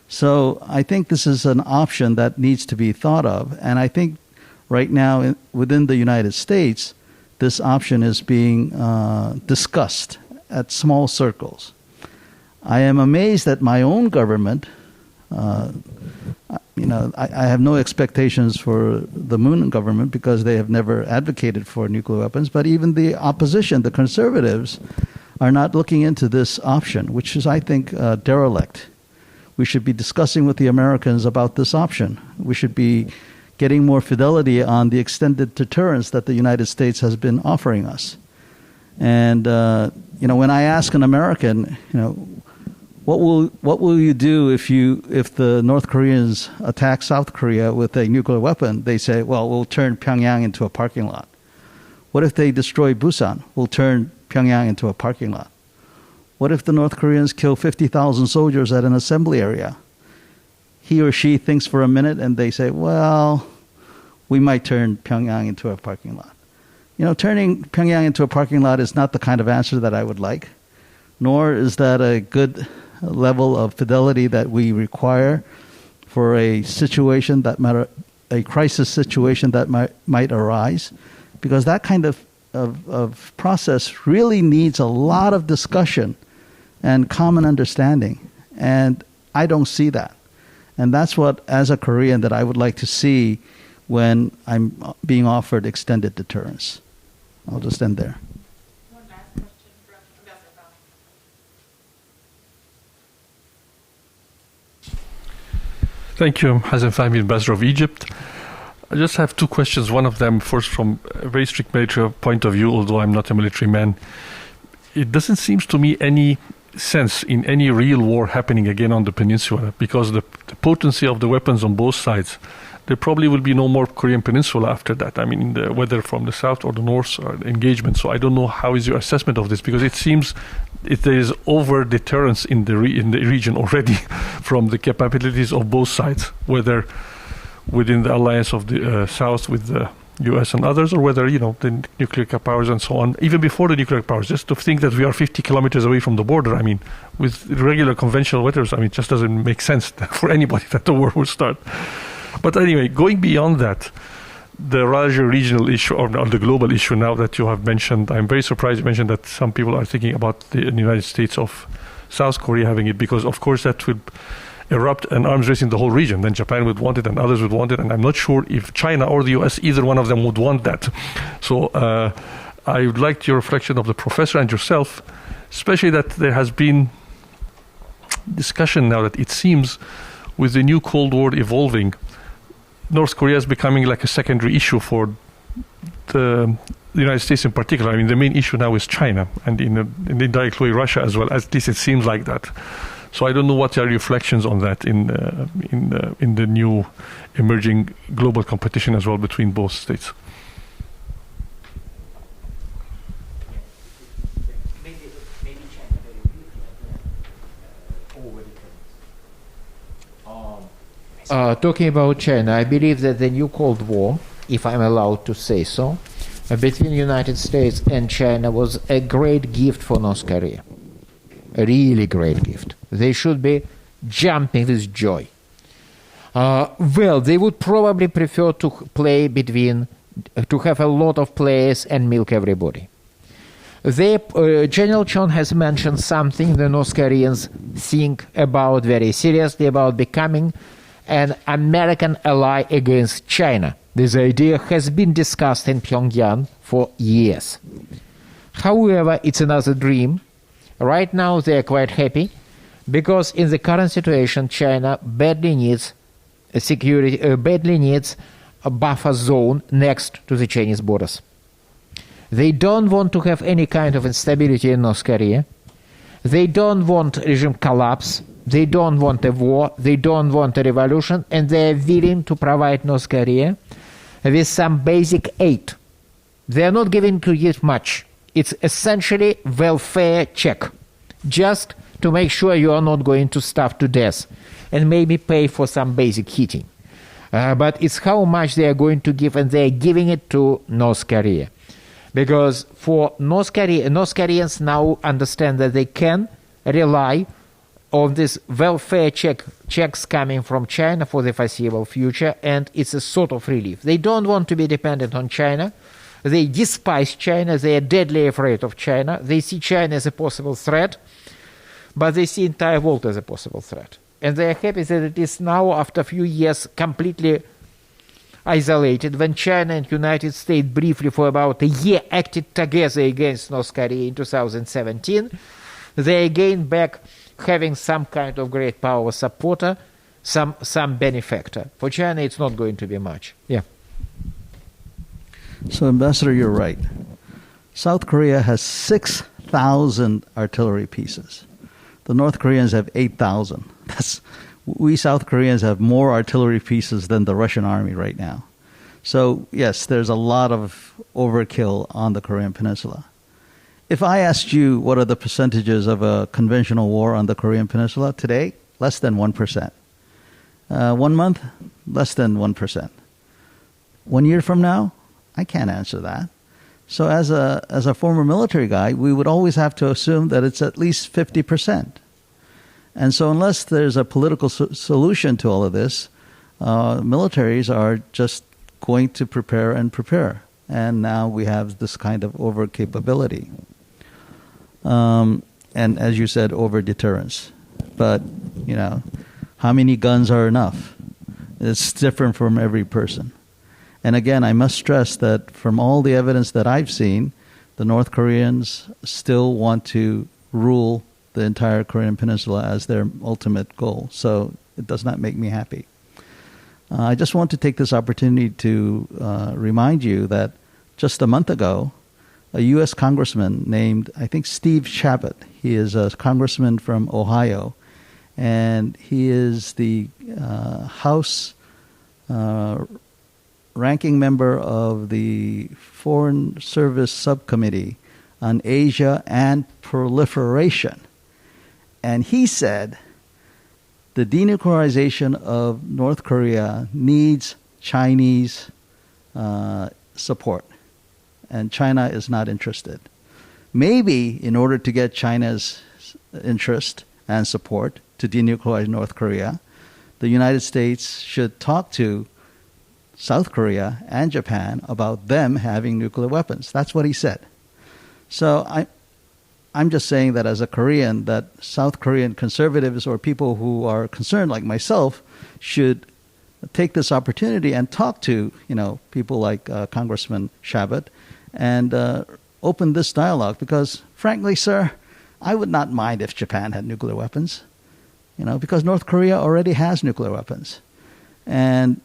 So I think this is an option that needs to be thought of. And I think right now within the United States, this option is being discussed at small circles. I am amazed that my own government, I have no expectations for the Moon government, because they have never advocated for nuclear weapons, but even the opposition, the conservatives, are not looking into this option, which is, I think, derelict. We should be discussing with the Americans about this option. We should be getting more fidelity on the extended deterrence that the United States has been offering us. And when I ask an American, what will you do if the North Koreans attack South Korea with a nuclear weapon? They say, well, we'll turn Pyongyang into a parking lot. What if they destroy Busan? We'll turn Pyongyang into a parking lot. What if the North Koreans kill 50,000 soldiers at an assembly area? He or she thinks for a minute, and they say, well, we might turn Pyongyang into a parking lot. Turning Pyongyang into a parking lot is not the kind of answer that I would like, nor is that a good level of fidelity that we require for a situation a crisis situation that might arise, because that kind of process really needs a lot of discussion and common understanding, and I don't see that. And that's what, as a Korean, that I would like to see when I'm being offered extended deterrence. I'll just end there. One last question from Ambassador. Thank you, Hassan Fahmy, Ambassador of Egypt. I just have two questions. One of them, first, from a very strict military point of view, although I'm not a military man. It doesn't seem to me any sense in any real war happening again on the peninsula, because the potency of the weapons on both sides, there probably will be no more Korean Peninsula after that. I mean, whether from the south or the north engagement. So I don't know, how is your assessment of this, because it seems there is over deterrence in the region already from the capabilities of both sides, whether within the alliance of the south with the US and others, or whether, the nuclear powers and so on, even before the nuclear powers. Just to think that we are 50 kilometers away from the border, I mean, with regular conventional weapons, I mean, it just doesn't make sense for anybody that the war will start. But anyway, going beyond that, the larger regional issue, or the global issue now that you have mentioned, I'm very surprised you mentioned that some people are thinking about the United States of South Korea having it, because of course that would erupt an arms race in the whole region. Then Japan would want it and others would want it, and I'm not sure if China or the US, either one of them would want that. So I would like your reflection of the professor and yourself, especially that there has been discussion now that it seems with the new Cold War evolving, North Korea is becoming like a secondary issue for the United States in particular. I mean, the main issue now is China, and in the indirect way Russia as well. At least it seems like that. So I don't know what are your reflections on that in the new emerging global competition as well between both states. Talking about China, I believe that the new Cold War, if I'm allowed to say so, between the United States and China was a great gift for North Korea. A really great gift. They should be jumping with joy. Well, they would probably prefer to play to have a lot of players and milk everybody. General Chun has mentioned something the North Koreans think about very seriously, about becoming an American ally against China. This idea has been discussed in Pyongyang for years. However, it's another dream. Right now they are quite happy because in the current situation China badly needs a buffer zone next to the Chinese borders. They don't want to have any kind of instability in North Korea. They don't want regime collapse. They don't want a war. They don't want a revolution, and they are willing to provide North Korea with some basic aid. They are not giving to it much. It's essentially welfare check, just to make sure you are not going to starve to death, and maybe pay for some basic heating. But it's how much they are going to give, and they are giving it to North Korea. Because for North Koreans now understand that they can rely on this welfare checks coming from China for the foreseeable future, and it's a sort of relief. They don't want to be dependent on China. They despise China. They are deadly afraid of China. They see China as a possible threat, but they see entire world as a possible threat. And they are happy that it is now, after a few years, completely isolated. When China and United States briefly for about a year acted together against North Korea in 2017, they again back having some kind of great power supporter, some benefactor. For China, it's not going to be much. Yeah. So, Ambassador, you're right. South Korea has 6,000 artillery pieces. The North Koreans have 8,000. We South Koreans have more artillery pieces than the Russian army right now. So, yes, there's a lot of overkill on the Korean Peninsula. If I asked you what are the percentages of a conventional war on the Korean Peninsula today, less than 1%. 1 month, less than 1%. 1 year from now, I can't answer that. So as a former military guy, we would always have to assume that it's at least 50%. And so unless there's a political solution to all of this, militaries are just going to prepare and prepare. And now we have this kind of over-capability. And as you said, over-deterrence. But, how many guns are enough? It's different from every person. And again, I must stress that from all the evidence that I've seen, the North Koreans still want to rule the entire Korean Peninsula as their ultimate goal. So it does not make me happy. I just want to take this opportunity to remind you that just a month ago, a U.S. congressman named, I think, Steve Chabot, he is a congressman from Ohio, and he is the House ranking member of the Foreign Service Subcommittee on Asia and Proliferation. And he said the denuclearization of North Korea needs Chinese support, and China is not interested. Maybe in order to get China's interest and support to denuclearize North Korea, the United States should talk to South Korea and Japan about them having nuclear weapons. That's what he said. So I'm just saying that as a Korean, that South Korean conservatives or people who are concerned like myself should take this opportunity and talk to, people like Congressman Chabot and open this dialogue, because frankly, sir, I would not mind if Japan had nuclear weapons, because North Korea already has nuclear weapons. And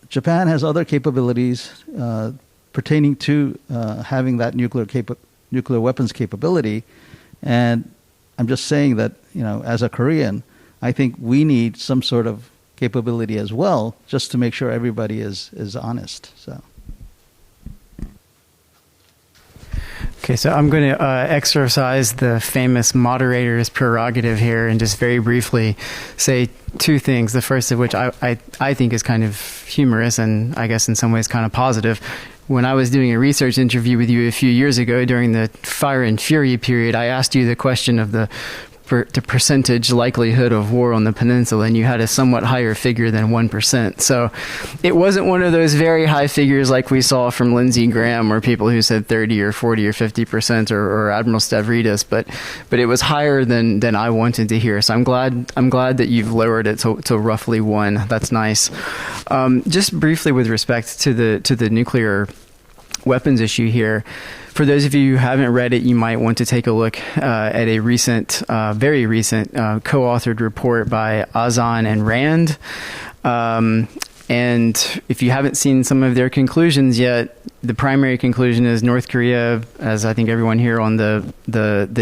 Japan has other capabilities pertaining to having that nuclear weapons capability. And I'm just saying that, as a Korean, I think we need some sort of capability as well, just to make sure everybody is honest. So. Okay, so I'm going to exercise the famous moderator's prerogative here and just very briefly say two things. The first of which I think is kind of humorous and I guess in some ways kind of positive. When I was doing a research interview with you a few years ago during the Fire and Fury period, I asked you the question of the percentage likelihood of war on the peninsula, and you had a somewhat higher figure than 1%. So it wasn't one of those very high figures like we saw from Lindsey Graham or people who said 30 or 40 or 50% or Admiral Stavridis, but it was higher than I wanted to hear. So I'm glad that you've lowered it to roughly 1. That's nice. Just briefly with respect to the nuclear weapons issue here, for those of you who haven't read it, you might want to take a look at a recent, very recent, co-authored report by Azan and Rand. And if you haven't seen some of their conclusions yet, the primary conclusion is North Korea, as I think everyone here on the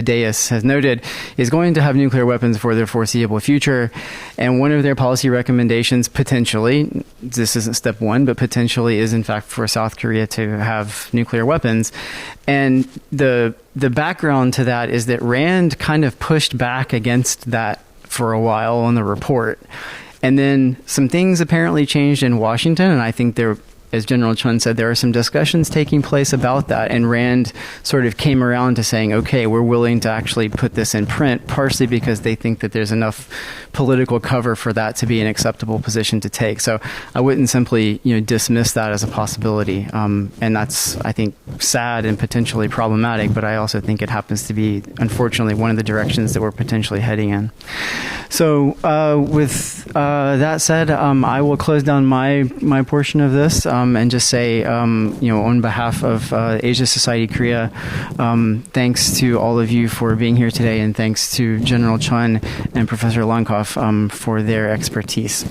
dais has noted, is going to have nuclear weapons for their foreseeable future. And one of their policy recommendations, potentially, this isn't step 1, but potentially is in fact for South Korea to have nuclear weapons. And the background to that is that Rand kind of pushed back against that for a while on the report. And then some things apparently changed in Washington, and I think there, as General Chun said, there are some discussions taking place about that, and Rand sort of came around to saying, okay, we're willing to actually put this in print, partially because they think that there's enough political cover for that to be an acceptable position to take. So I wouldn't simply dismiss that as a possibility, and that's, I think, sad and potentially problematic, but I also think it happens to be, unfortunately, one of the directions that we're potentially heading in. So with that said, I will close down my portion of this and just say, on behalf of Asia Society Korea, thanks to all of you for being here today, and thanks to General Chun and Professor Lankov for their expertise.